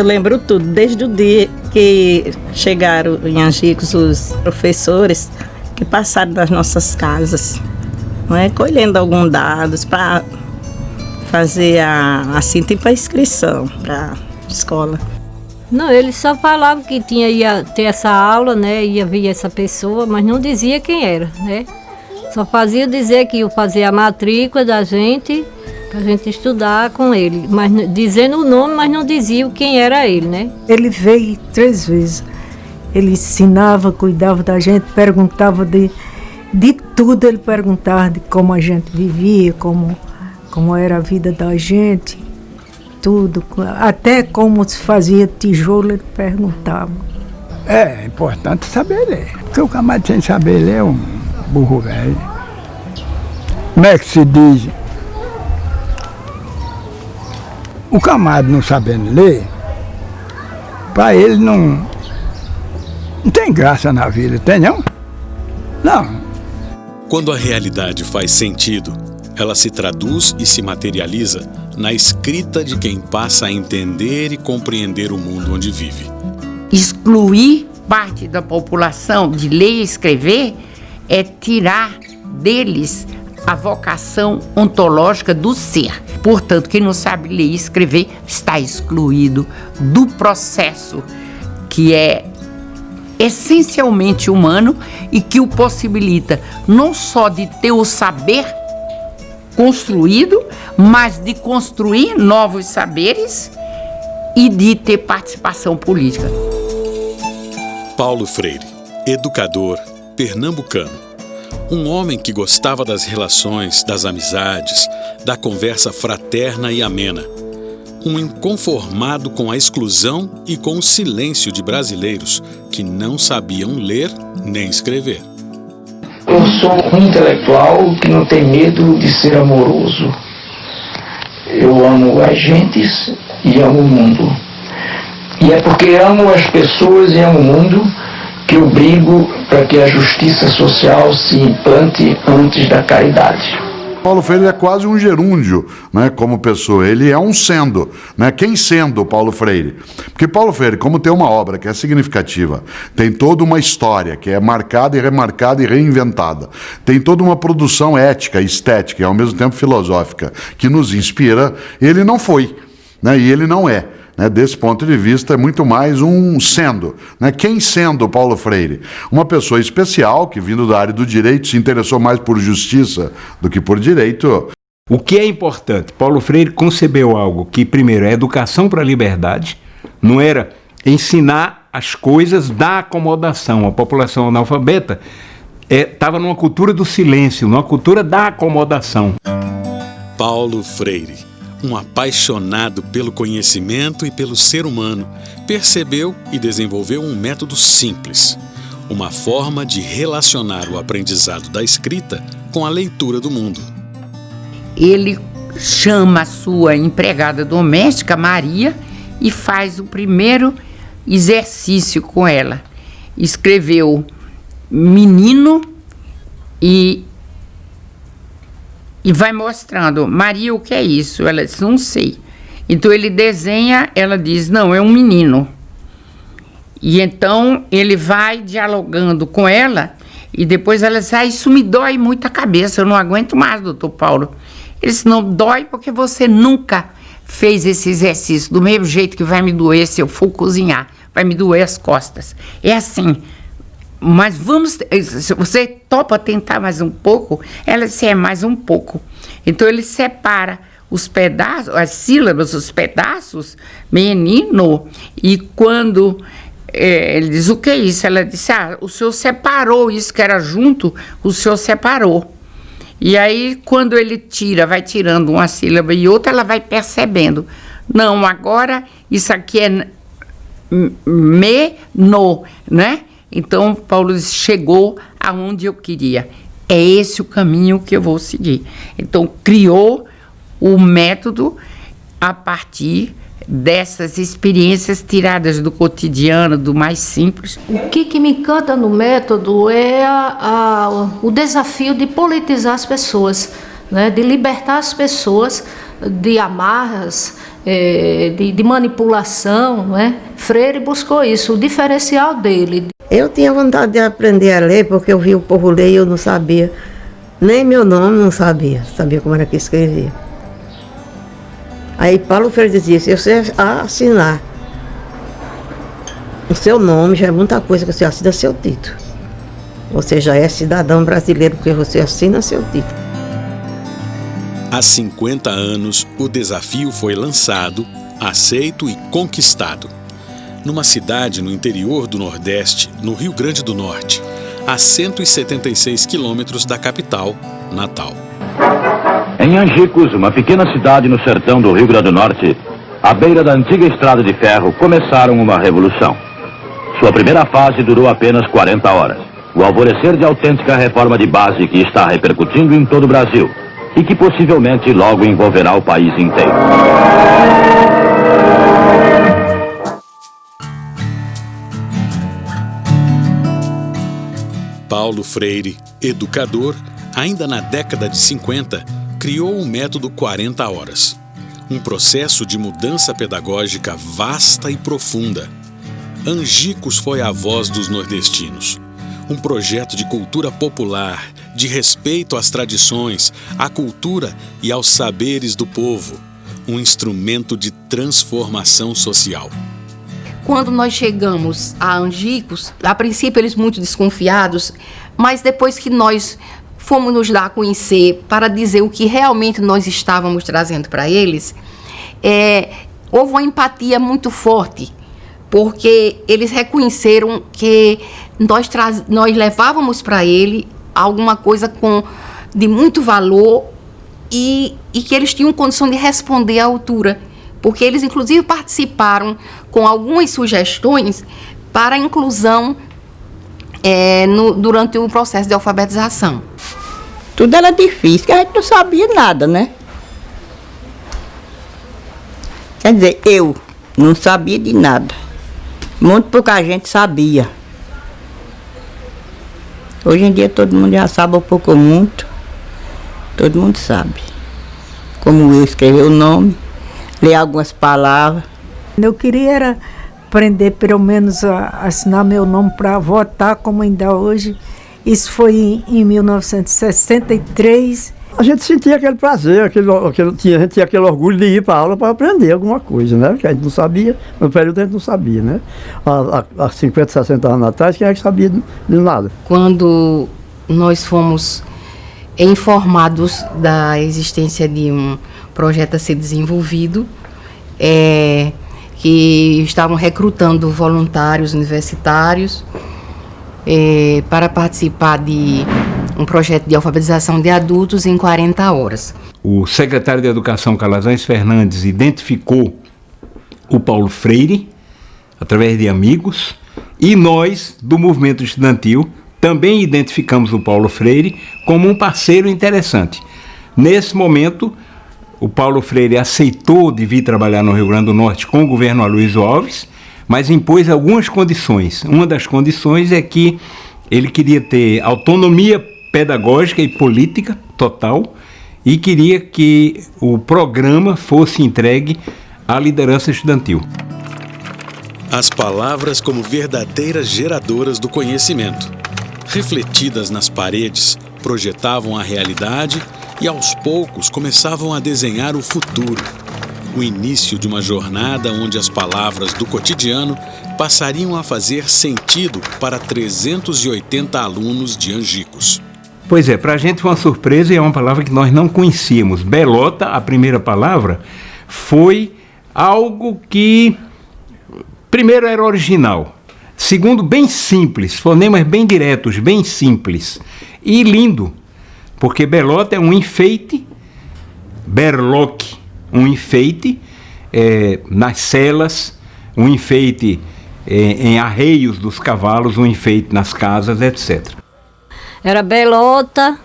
Eu lembro tudo, desde o dia que chegaram em Angicos os professores que passaram das nossas casas, não é? Colhendo alguns dados para fazer assim, tipo a inscrição para a escola. Não, eles só falavam que ia ter essa aula, né? Ia vir essa pessoa, mas não dizia quem era, né? Só fazia dizer que ia fazer a matrícula da gente, pra gente estudar com ele. Mas dizendo o nome, mas não dizia quem era ele, né? Ele veio 3 vezes. Ele ensinava, cuidava da gente, perguntava de tudo. Ele perguntava de como a gente vivia, como era a vida da gente. Tudo, até como se fazia tijolo, ele perguntava. É importante saber ler, porque o camarada sem saber ler é um burro velho. Como é que se diz? O camarada não sabendo ler, para ele não tem graça na vida, tem não? Não. Quando a realidade faz sentido, ela se traduz e se materializa na escrita de quem passa a entender e compreender o mundo onde vive. Excluir parte da população de ler e escrever é tirar deles a vocação ontológica do ser. Portanto, quem não sabe ler e escrever está excluído do processo que é essencialmente humano e que o possibilita não só de ter o saber construído, mas de construir novos saberes e de ter participação política. Paulo Freire, educador pernambucano. Um homem que gostava das relações, das amizades, da conversa fraterna e amena. Um inconformado com a exclusão e com o silêncio de brasileiros que não sabiam ler nem escrever. Eu sou um intelectual que não tem medo de ser amoroso. Eu amo as gentes e amo o mundo. E é porque amo as pessoas e amo o mundo que eu brigo para que a justiça social se implante antes da caridade. Paulo Freire é quase um gerúndio, né, como pessoa. Ele é um sendo, né? Quem sendo Paulo Freire? Porque Paulo Freire, como tem uma obra que é significativa, tem toda uma história que é marcada e remarcada e reinventada, tem toda uma produção ética, estética e ao mesmo tempo filosófica que nos inspira, ele não foi, né? E ele não é. Desse ponto de vista, é muito mais um sendo. Quem sendo Paulo Freire? Uma pessoa especial que, vindo da área do direito, se interessou mais por justiça do que por direito. O que é importante? Paulo Freire concebeu algo que, primeiro, é educação para a liberdade, não era ensinar as coisas da acomodação. A população analfabeta estava numa cultura do silêncio, numa cultura da acomodação. Paulo Freire, um apaixonado pelo conhecimento e pelo ser humano, percebeu e desenvolveu um método simples, uma forma de relacionar o aprendizado da escrita com a leitura do mundo. Ele chama a sua empregada doméstica, Maria, e faz o primeiro exercício com ela. Escreveu menino e vai mostrando, Maria, o que é isso? Ela diz, não sei. Então ele desenha, ela diz, não, é um menino. E então ele vai dialogando com ela e depois ela diz, isso me dói muito a cabeça, eu não aguento mais, doutor Paulo. Ele disse, não dói porque você nunca fez esse exercício, do mesmo jeito que vai me doer se eu for cozinhar, vai me doer as costas. É assim. Mas vamos, se você topa tentar mais um pouco, ela disse, mais um pouco. Então ele separa os pedaços, as sílabas, os pedaços, menino, e quando ele diz, o que é isso? Ela disse, o senhor separou isso que era junto, o senhor separou. E aí quando ele vai tirando uma sílaba e outra, ela vai percebendo, não, agora isso aqui é no, né? Então, Paulo chegou aonde eu queria. É esse o caminho que eu vou seguir. Então, criou o método a partir dessas experiências tiradas do cotidiano, do mais simples. O que me encanta no método é o desafio de politizar as pessoas, né? De libertar as pessoas de amarras, de manipulação, não é? Freire buscou isso, o diferencial dele. Eu tinha vontade de aprender a ler, porque eu vi o povo ler e eu não sabia. Nem meu nome não sabia como era que escrevia. Aí Paulo Freire dizia, se você assinar o seu nome, já é muita coisa que você assina seu título. Você já é cidadão brasileiro, porque você assina seu título. Há 50 anos, o desafio foi lançado, aceito e conquistado. Numa cidade no interior do Nordeste, no Rio Grande do Norte, a 176 quilômetros da capital, Natal. Em Angicos, uma pequena cidade no sertão do Rio Grande do Norte, à beira da antiga estrada de ferro, começaram uma revolução. Sua primeira fase durou apenas 40 horas. O alvorecer de autêntica reforma de base que está repercutindo em todo o Brasil e que possivelmente logo envolverá o país inteiro. Paulo Freire, educador, ainda na década de 50, criou o método 40 horas. Um processo de mudança pedagógica vasta e profunda. Angicos foi a voz dos nordestinos. Um projeto de cultura popular, de respeito às tradições, à cultura e aos saberes do povo. Um instrumento de transformação social. Quando nós chegamos a Angicos, a princípio eles muito desconfiados, mas depois que nós fomos nos dar a conhecer para dizer o que realmente nós estávamos trazendo para eles, houve uma empatia muito forte, porque eles reconheceram que nós levávamos para ele alguma coisa de muito valor e que eles tinham condição de responder à altura, porque eles inclusive participaram com algumas sugestões para a inclusão durante o processo de alfabetização. Tudo era difícil, que a gente não sabia nada, né? Quer dizer, eu não sabia de nada. Muito pouca gente sabia. Hoje em dia todo mundo já sabe um pouco ou muito. Todo mundo sabe. Como eu escrever o nome, ler algumas palavras. Eu queria era aprender pelo menos a assinar meu nome para votar, como ainda hoje. Isso foi em 1963. A gente sentia aquele prazer, a gente tinha aquele orgulho de ir para a aula para aprender alguma coisa, né? Que a gente não sabia, no período a gente não sabia, né? Há 50, 60 anos atrás, quem é que sabia de nada? Quando nós fomos informados da existência de um projeto a ser desenvolvido, que estavam recrutando voluntários universitários para participar de um projeto de alfabetização de adultos em 40 horas. O secretário de Educação, Calazans Fernandes, identificou o Paulo Freire, através de amigos, e nós, do movimento estudantil, também identificamos o Paulo Freire como um parceiro interessante. Nesse momento, o Paulo Freire aceitou de vir trabalhar no Rio Grande do Norte com o governo Aloysio Alves, mas impôs algumas condições. Uma das condições é que ele queria ter autonomia pedagógica e política total e queria que o programa fosse entregue à liderança estudantil. As palavras como verdadeiras geradoras do conhecimento, refletidas nas paredes, projetavam a realidade e aos poucos começavam a desenhar o futuro. O início de uma jornada onde as palavras do cotidiano passariam a fazer sentido para 380 alunos de Angicos. Pois é, para a gente foi uma surpresa e é uma palavra que nós não conhecíamos. Belota, a primeira palavra, foi algo que, primeiro, era original. Segundo, bem simples, fonemas bem diretos, bem simples. E lindo, porque belota é um enfeite, berloque, um enfeite nas celas, um enfeite em arreios dos cavalos, um enfeite nas casas, etc. Era belota,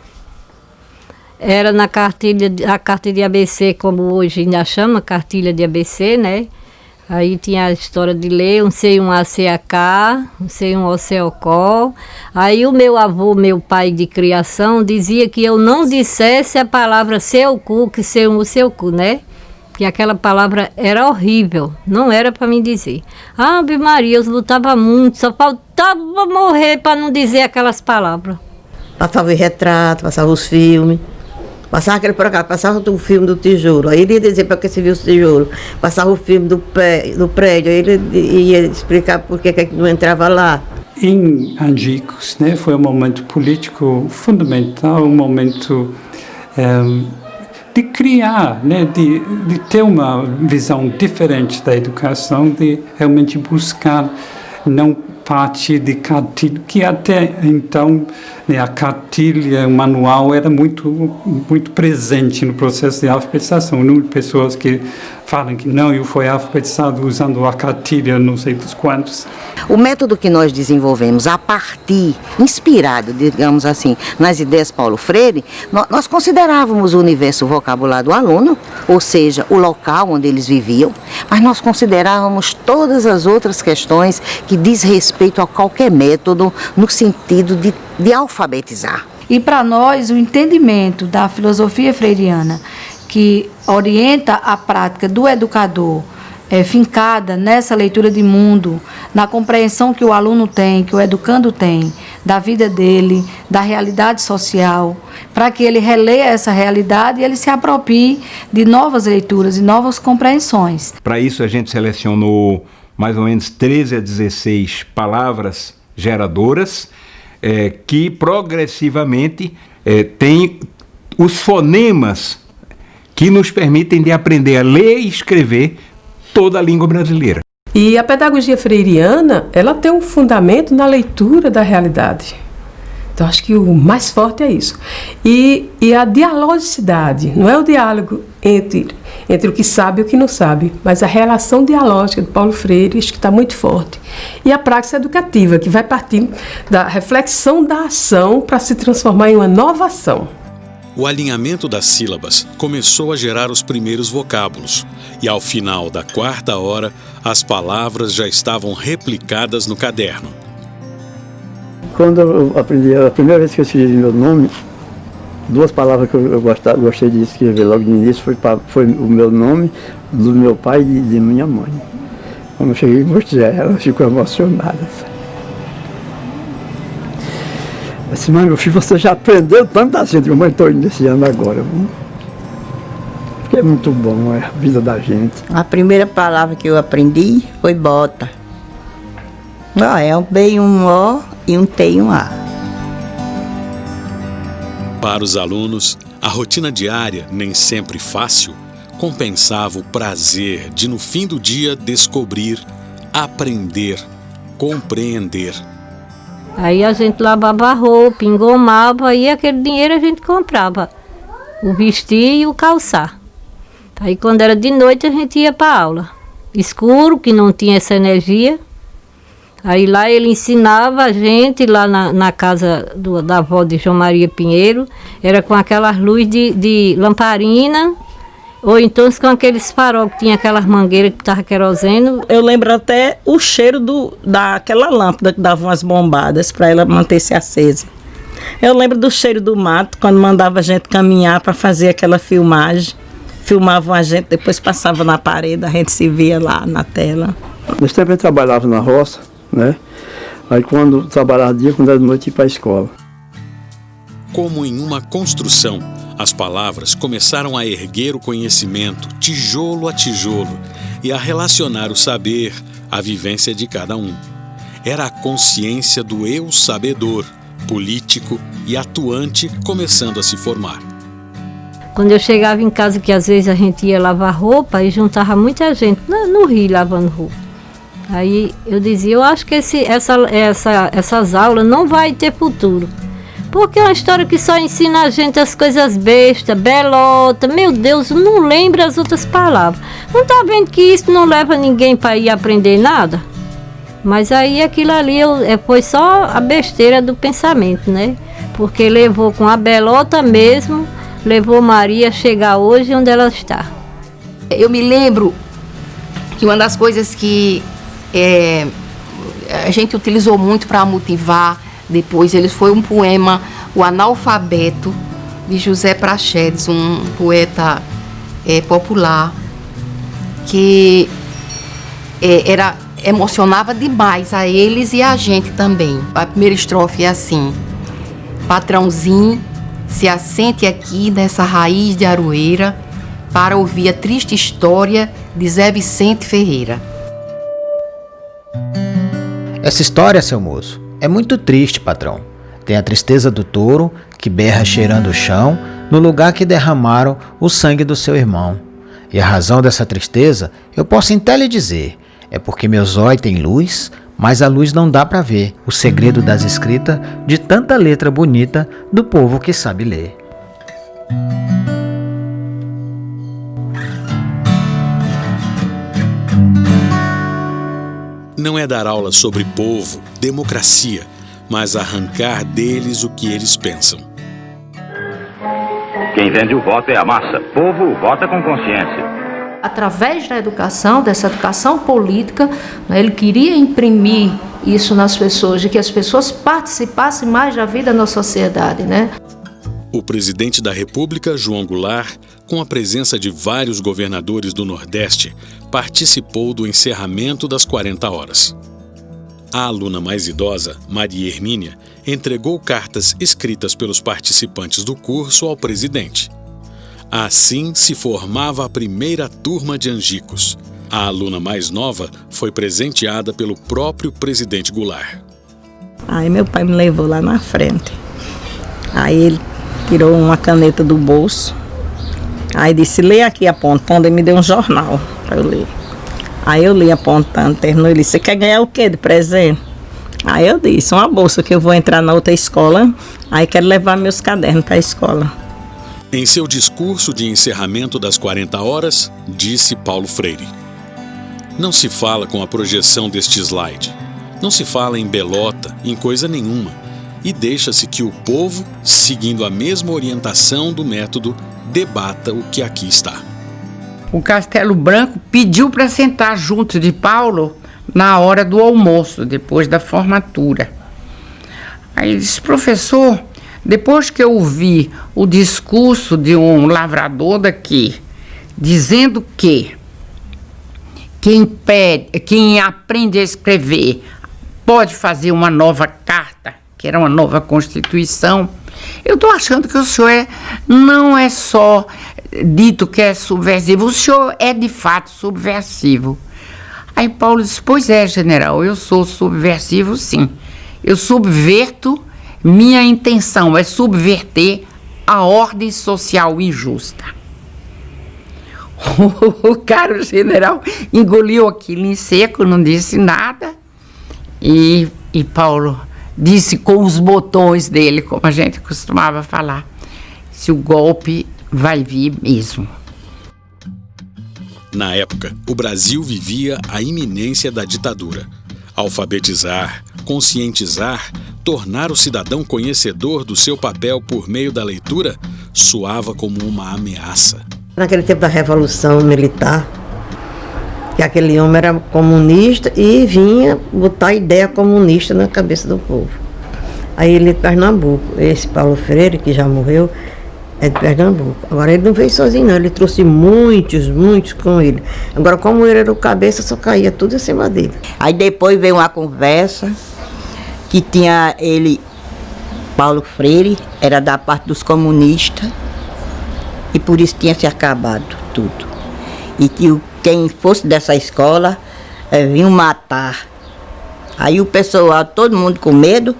era a cartilha de ABC, como hoje ainda chama, cartilha de ABC, né? Aí tinha a história de ler um sei um ACAK, um sei um OCOCó. Aí o meu avô, meu pai de criação, dizia que eu não dissesse a palavra seu cu, que sei um o seu cu, né? Que aquela palavra era horrível, não era para mim dizer. Ave Maria, eu lutava muito, só faltava morrer para não dizer aquelas palavras. Passava o retrato, passava os filmes. Passava aquele por cá, passava o filme do tijolo. Aí ele ia dizer para que se viu o tijolo. Passava o filme do prédio, aí ele ia explicar por que não entrava lá. Em Angicos, né, foi um momento político fundamental, um momento de criar, né, de ter uma visão diferente da educação, de realmente buscar não parte de cartilha, que até então, né, a cartilha, o manual era muito presente no processo de alfabetização. Pessoas que falam que não, eu fui alfabetizado usando a cartilha, não sei dos quantos. O método que nós desenvolvemos a partir, inspirado, digamos assim, nas ideias Paulo Freire, nós considerávamos o universo vocabular do aluno, ou seja, o local onde eles viviam, mas nós considerávamos todas as outras questões que diz respeito a qualquer método no sentido de alfabetizar. E para nós, o entendimento da filosofia freiriana, que orienta a prática do educador, fincada nessa leitura de mundo, na compreensão que o aluno tem, que o educando tem, da vida dele, da realidade social, para que ele releia essa realidade e ele se aproprie de novas leituras e novas compreensões. Para isso a gente selecionou mais ou menos 13 a 16 palavras geradoras, que progressivamente tem os fonemas que nos permitem de aprender a ler e escrever toda a língua brasileira. E a pedagogia freiriana, ela tem um fundamento na leitura da realidade. Então, acho que o mais forte é isso. E a dialogicidade, não é o diálogo entre o que sabe e o que não sabe, mas a relação dialógica de Paulo Freire, acho que está muito forte. E a prática educativa, que vai partir da reflexão da ação para se transformar em uma nova ação. O alinhamento das sílabas começou a gerar os primeiros vocábulos, e ao final da 4ª hora, as palavras já estavam replicadas no caderno. Quando eu aprendi, a primeira vez que eu escrevi meu nome, 2 palavras que eu gostei de escrever logo no início foi o meu nome, do meu pai e de minha mãe. Quando eu cheguei e mostrei a ela, ficou emocionada. Eu disse, mãe, meu filho, você já aprendeu tanta gente, mamãe, estou iniciando agora. Porque é muito bom, é a vida da gente. A primeira palavra que eu aprendi foi bota. É um B e um O e um T e um A. Para os alunos, a rotina diária, nem sempre fácil, compensava o prazer de, no fim do dia, descobrir, aprender, compreender. Aí a gente lavava a roupa, engomava, e aquele dinheiro a gente comprava o vestir e o calçar. Aí quando era de noite a gente ia para a aula. Escuro, que não tinha essa energia. Aí lá ele ensinava a gente, lá na casa da avó de João Maria Pinheiro, era com aquelas luzes de lamparina, ou então com aqueles farol que tinha aquelas mangueiras que estava queroseno. Eu lembro até o cheiro daquela lâmpada que dava umas bombadas para ela manter-se acesa. Eu lembro do cheiro do mato, quando mandava a gente caminhar para fazer aquela filmagem. Filmavam a gente, depois passava na parede, a gente se via lá na tela. Nesse tempo eu trabalhava na roça, né? Aí quando trabalhava dia, quando era de noite, ia para a escola. Como em uma construção, as palavras começaram a erguer o conhecimento tijolo a tijolo e a relacionar o saber à vivência de cada um. Era a consciência do eu sabedor, político e atuante começando a se formar. Quando eu chegava em casa, que às vezes a gente ia lavar roupa e juntava muita gente no rio lavando roupa. Aí eu dizia, eu acho que essas aulas não vai ter futuro. Porque é uma história que só ensina a gente as coisas bestas, belota, meu Deus, não lembra as outras palavras. Não tá vendo que isso não leva ninguém para ir aprender nada? Mas aí aquilo ali foi só a besteira do pensamento, né? Porque levou com a belota mesmo, levou Maria a chegar hoje onde ela está. Eu me lembro que uma das coisas que a gente utilizou muito para motivar depois, ele foi um poema, O Analfabeto, de José Praxedes, um poeta popular, que emocionava demais a eles e a gente também. A primeira estrofe é assim: patrãozinho, se assente aqui nessa raiz de aroeira para ouvir a triste história de Zé Vicente Ferreira. Essa história, seu moço, é muito triste, patrão. Tem a tristeza do touro que berra cheirando o chão no lugar que derramaram o sangue do seu irmão. E a razão dessa tristeza eu posso até lhe dizer. É porque meus olhos têm luz, mas a luz não dá para ver o segredo das escritas de tanta letra bonita do povo que sabe ler. Não é dar aula sobre povo, democracia, mas arrancar deles o que eles pensam. Quem vende o voto é a massa. Povo vota com consciência. Através da educação, dessa educação política, ele queria imprimir isso nas pessoas, de que as pessoas participassem mais da vida na sociedade, né? O presidente da República, João Goulart, com a presença de vários governadores do Nordeste, participou do encerramento das 40 horas. A aluna mais idosa, Maria Hermínia, entregou cartas escritas pelos participantes do curso ao presidente. Assim se formava a primeira turma de Angicos. A aluna mais nova foi presenteada pelo próprio presidente Goulart. Aí meu pai me levou lá na frente. Aí ele tirou uma caneta do bolso. Aí disse, lê aqui apontando, e me deu um jornal para eu ler. Aí eu li apontando, terminou, ele disse, você quer ganhar o quê de presente? Aí eu disse, uma bolsa que eu vou entrar na outra escola, aí quero levar meus cadernos para a escola. Em seu discurso de encerramento das 40 horas, disse Paulo Freire: não se fala com a projeção deste slide, não se fala em belota, em coisa nenhuma, e deixa-se que o povo, seguindo a mesma orientação do método, debata o que aqui está. O Castelo Branco pediu para sentar junto de Paulo na hora do almoço, depois da formatura. Aí ele disse, professor, depois que eu ouvi o discurso de um lavrador daqui, dizendo que quem aprende a escrever pode fazer uma nova carta, que era uma nova Constituição, eu estou achando que o senhor não é só dito que é subversivo, o senhor é de fato subversivo. Aí Paulo disse, pois é, general, eu sou subversivo sim. Eu subverto, minha intenção é subverter a ordem social injusta. O caro general engoliu aquilo em seco, não disse nada, e Paulo disse com os botões dele, como a gente costumava falar, se o golpe vai vir mesmo. Na época, o Brasil vivia a iminência da ditadura. Alfabetizar, conscientizar, tornar o cidadão conhecedor do seu papel por meio da leitura soava como uma ameaça. Naquele tempo da Revolução Militar, que aquele homem era comunista e vinha botar ideia comunista na cabeça do povo. Aí ele é de Pernambuco, esse Paulo Freire, que já morreu, é de Pernambuco. Agora ele não veio sozinho não, ele trouxe muitos com ele. Agora como ele era o cabeça, só caía tudo em cima dele. Aí depois veio uma conversa que tinha ele, Paulo Freire, era da parte dos comunistas, e por isso tinha se acabado tudo. E que quem fosse dessa escola vinham matar. Aí o pessoal, todo mundo com medo,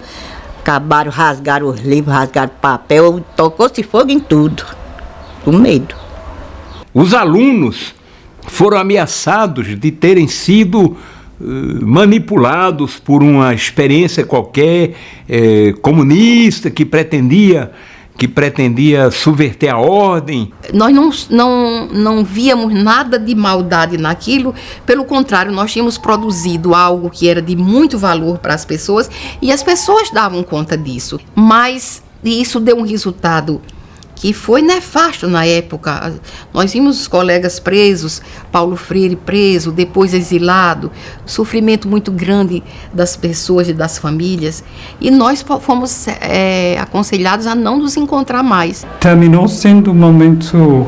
acabaram, rasgaram os livros, rasgaram papel, tocou-se fogo em tudo, com medo. Os alunos foram ameaçados de terem sido manipulados por uma experiência qualquer comunista que pretendia subverter a ordem. Nós não víamos nada de maldade naquilo, pelo contrário, nós tínhamos produzido algo que era de muito valor para as pessoas e as pessoas davam conta disso. Mas isso deu um resultado que foi nefasto na época. Nós vimos os colegas presos, Paulo Freire preso, depois exilado, sofrimento muito grande das pessoas e das famílias, e nós fomos aconselhados a não nos encontrar mais. Terminou sendo um momento,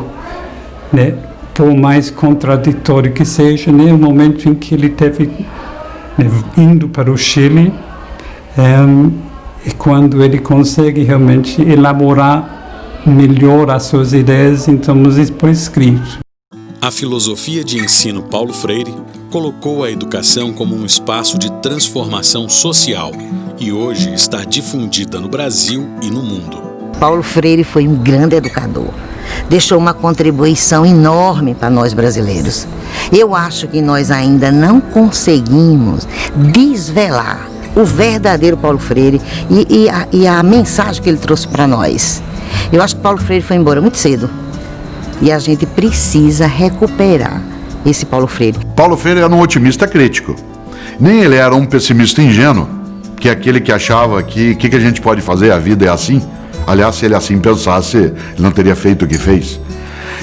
né, por mais contraditório que seja, né, o momento em que ele teve, né, indo para o Chile, e quando ele consegue realmente elaborar melhor as suas ideias, então nos expõe escrito. A filosofia de ensino Paulo Freire colocou a educação como um espaço de transformação social e hoje está difundida no Brasil e no mundo. Paulo Freire foi um grande educador. Deixou uma contribuição enorme para nós brasileiros. Eu acho que nós ainda não conseguimos desvelar o verdadeiro Paulo Freire e a mensagem que ele trouxe para nós. Eu acho que Paulo Freire foi embora muito cedo e a gente precisa recuperar esse Paulo Freire. Paulo Freire era um otimista crítico. Nem ele era um pessimista ingênuo, que é aquele que achava que o que a gente pode fazer, a vida é assim. Aliás, se ele assim pensasse, ele não teria feito o que fez.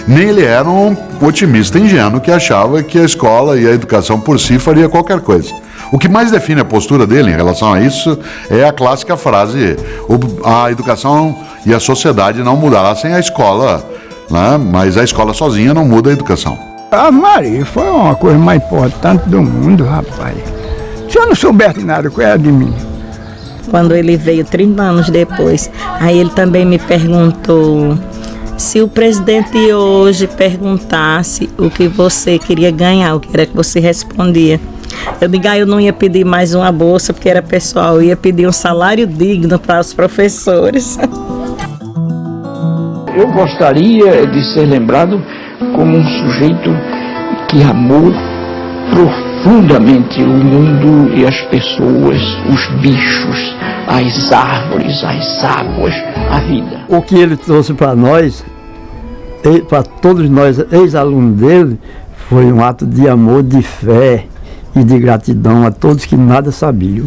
Nem ele era um otimista ingênuo que achava que a escola e a educação por si faria qualquer coisa. O que mais define a postura dele em relação a isso é a clássica frase: a educação e a sociedade não mudará sem a escola, né? Mas a escola sozinha não muda a educação. A Maria foi uma coisa mais importante do mundo, rapaz. Se eu não soubesse nada, qual era de mim? Quando ele veio 30 anos depois, aí ele também me perguntou: se o presidente hoje perguntasse o que você queria ganhar, o que era que você respondia? Eu digo, eu não ia pedir mais uma bolsa, porque era pessoal, eu ia pedir um salário digno para os professores. Eu gostaria de ser lembrado como um sujeito que amou profundamente o mundo e as pessoas, os bichos, as árvores, as águas, a vida. O que ele trouxe para nós, para todos nós, ex-alunos dele, foi um ato de amor, de fé e de gratidão a todos que nada sabiam.